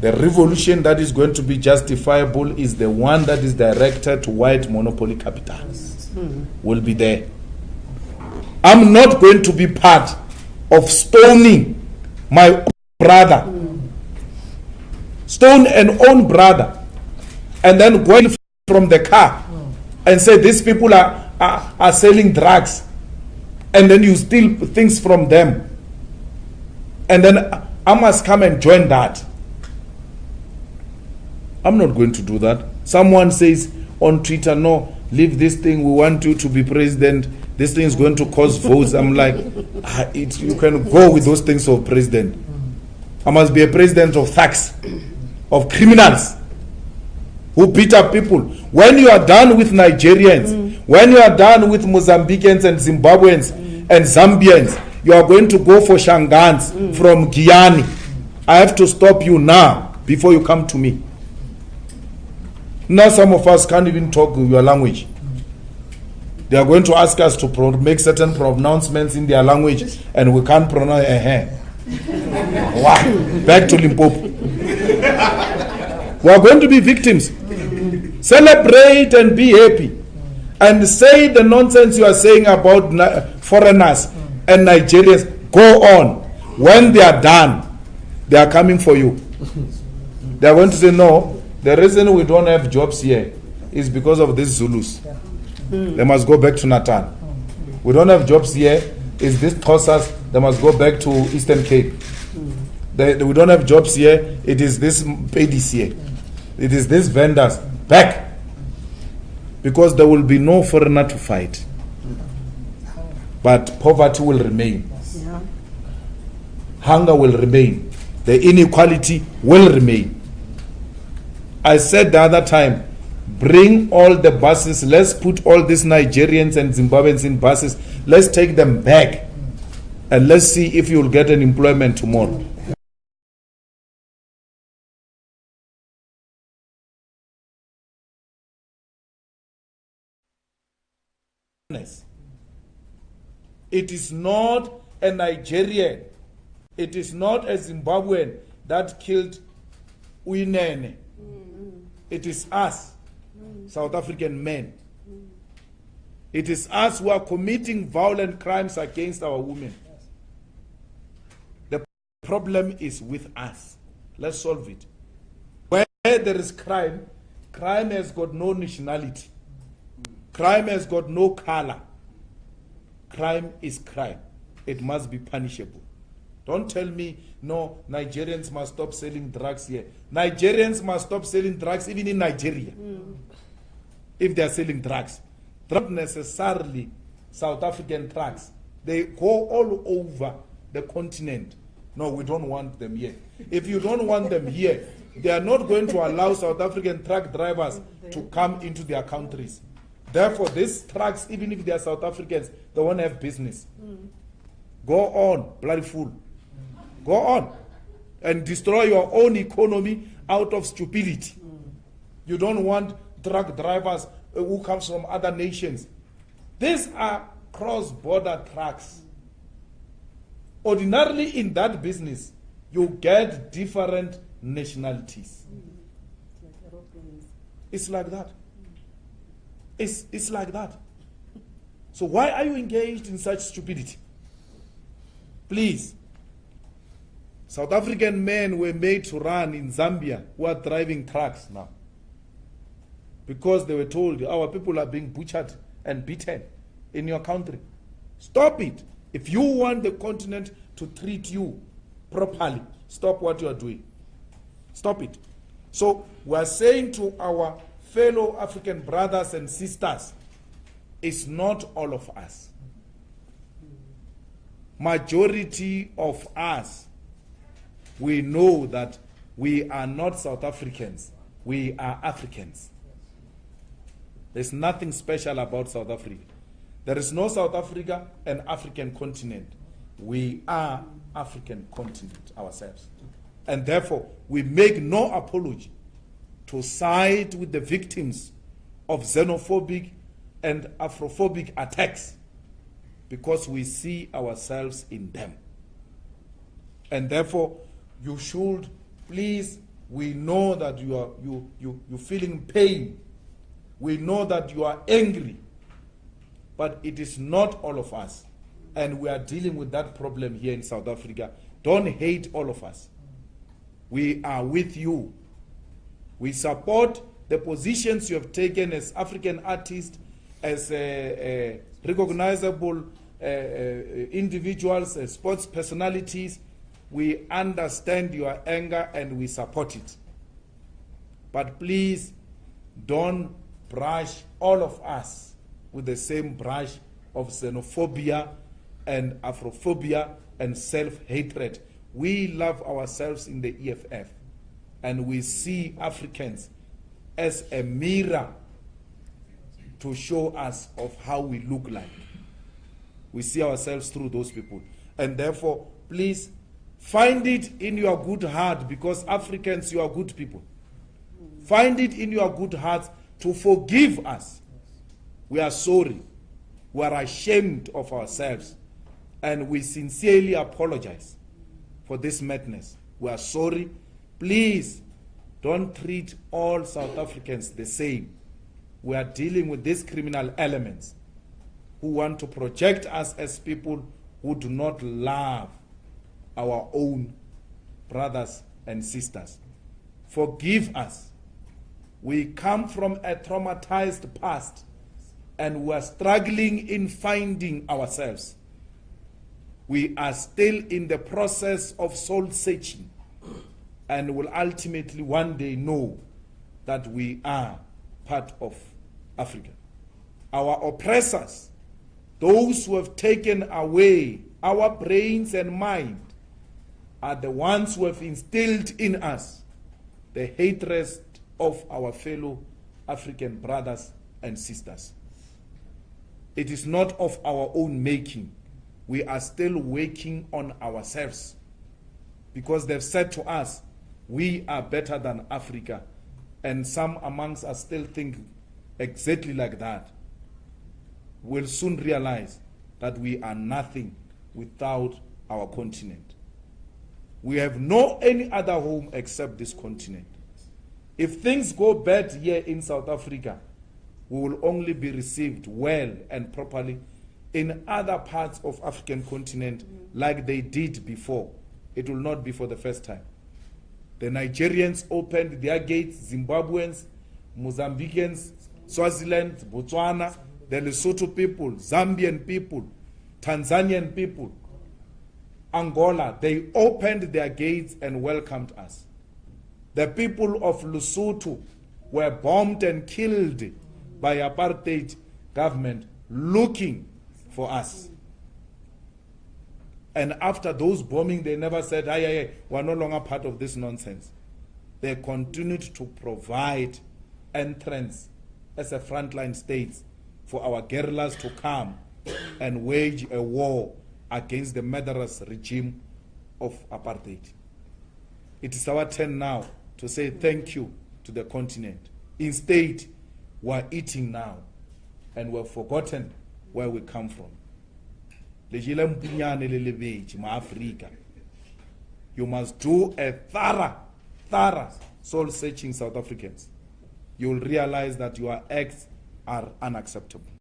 The revolution that is going to be justifiable is the one that is directed to white monopoly capital. Will be there. I'm not going to be part of stoning my brother. Stone an own brother. And then going from the car and say these people are selling drugs. And then you steal things from them. And then I must come and join that. I'm not going to do that. Someone says on Twitter, no, leave this thing, we want you to be president. This thing is going to cause votes. I'm like, you can go with those things for president. I must be a president of thugs, of criminals who beat up people. When you are done with Nigerians, when you are done with Mozambicans and Zimbabweans and Zambians, you are going to go for Shangans from Guyana. I have to stop you now before you come to me. Now some of us can't even talk your language. They are going to ask us to make certain pronouncements in their language, and we can't pronounce Wow. Back to Limpopo. We are going to be victims. Celebrate and be happy. And say the nonsense you are saying about foreigners and Nigerians. Go on. When they are done, they are coming for you. They are going to say, no, the reason we don't have jobs here is because of these Zulus. They must go back to Natal. We don't have jobs here. Is this Xhosas? They must go back to Eastern Cape. We don't have jobs here. It is this Pedis here. It is these vendors. Back. Because there will be no foreigner to fight. But poverty will remain. Hunger will remain. The inequality will remain. I said the other time, bring all the buses. Let's put all these Nigerians and Zimbabweans in buses. Let's take them back. And let's see if you'll get an employment tomorrow. It is not a Nigerian. It is not a Zimbabwean that killed Uyinene. It is us, South African men. It is us who are committing violent crimes against our women. The problem is with us. Let's solve it. Where there is crime, crime has got no nationality. Crime has got no color. Crime is crime. It must be punishable. Don't tell me, no, Nigerians must stop selling drugs here. Nigerians must stop selling drugs even in Nigeria. If they are selling drugs. Not necessarily South African drugs. They go all over the continent. No, we don't want them here. If you don't want them here, they are not going to allow South African truck drivers to come into their countries. Therefore, these trucks, even if they are South Africans, they won't have business. Go on, bloody fool. Go on and destroy your own economy out of stupidity. You don't want truck drivers who come from other nations. These are cross-border trucks. Ordinarily in that business, you get different nationalities. It's like that. It's like that. So why are you engaged in such stupidity? Please. South African men were made to run in Zambia who are driving trucks now. Because they were told our people are being butchered and beaten in your country. Stop it. If you want the continent to treat you properly, stop what you are doing. Stop it. So we are saying to our fellow African brothers and sisters, it's not all of us. Majority of us, we know that we are not South Africans. We are Africans. There's nothing special about South Africa. There is no South Africa, an African continent. We are African continent ourselves. And therefore, we make no apology to side with the victims of xenophobic and Afrophobic attacks because we see ourselves in them. And therefore, you should please We know that you're feeling pain. We know that you are angry. But it is not all of us. And we are dealing with that problem here in South Africa. Don't hate all of us. We are with you. We support the positions you have taken as African artists, as recognizable individuals, as sports personalities. We understand your anger and we support it. But please don't brush all of us with the same brush of xenophobia and Afrophobia and self-hatred. We love ourselves in the EFF, and we see Africans as a mirror to show us of how we look like. We see ourselves through those people. And therefore, please find it in your good heart, because Africans, you are good people. Find it in your good heart to forgive us. We are sorry. We are ashamed of ourselves. And we sincerely apologize for this madness. We are sorry. Please don't treat all South Africans the same. We are dealing with these criminal elements who want to project us as people who do not love our own brothers and sisters. Forgive us. We come from a traumatized past, and we are struggling in finding ourselves. We are still in the process of soul searching, and will ultimately one day know that we are part of Africa. Our oppressors, those who have taken away our brains and mind, are the ones who have instilled in us the hatred of our fellow African brothers and sisters. It is not of our own making. We are still working on ourselves, because they've said to us, we are better than Africa, and some amongst us still think exactly like that. We'll soon realize that we are nothing without our continent. We have no any other home except this continent. If things go bad here in South Africa, we will only be received well and properly in other parts of African continent like they did before. It will not be for the first time. The Nigerians opened their gates, Zimbabweans, Mozambicans, Swaziland, Botswana, the Lesotho people, Zambian people, Tanzanian people, Angola, they opened their gates and welcomed us. The people of Lesotho were bombed and killed by apartheid government looking for us. And after those bombing, they never said, hey, we're no longer part of this nonsense. They continued to provide entrance as a frontline state for our guerrillas to come and wage a war against the murderous regime of apartheid. It is our turn now to say thank you to the continent. Instead, we're eating now, and we've forgotten where we come from. You must do a thorough soul-searching, South Africans. You will realize that your acts are unacceptable.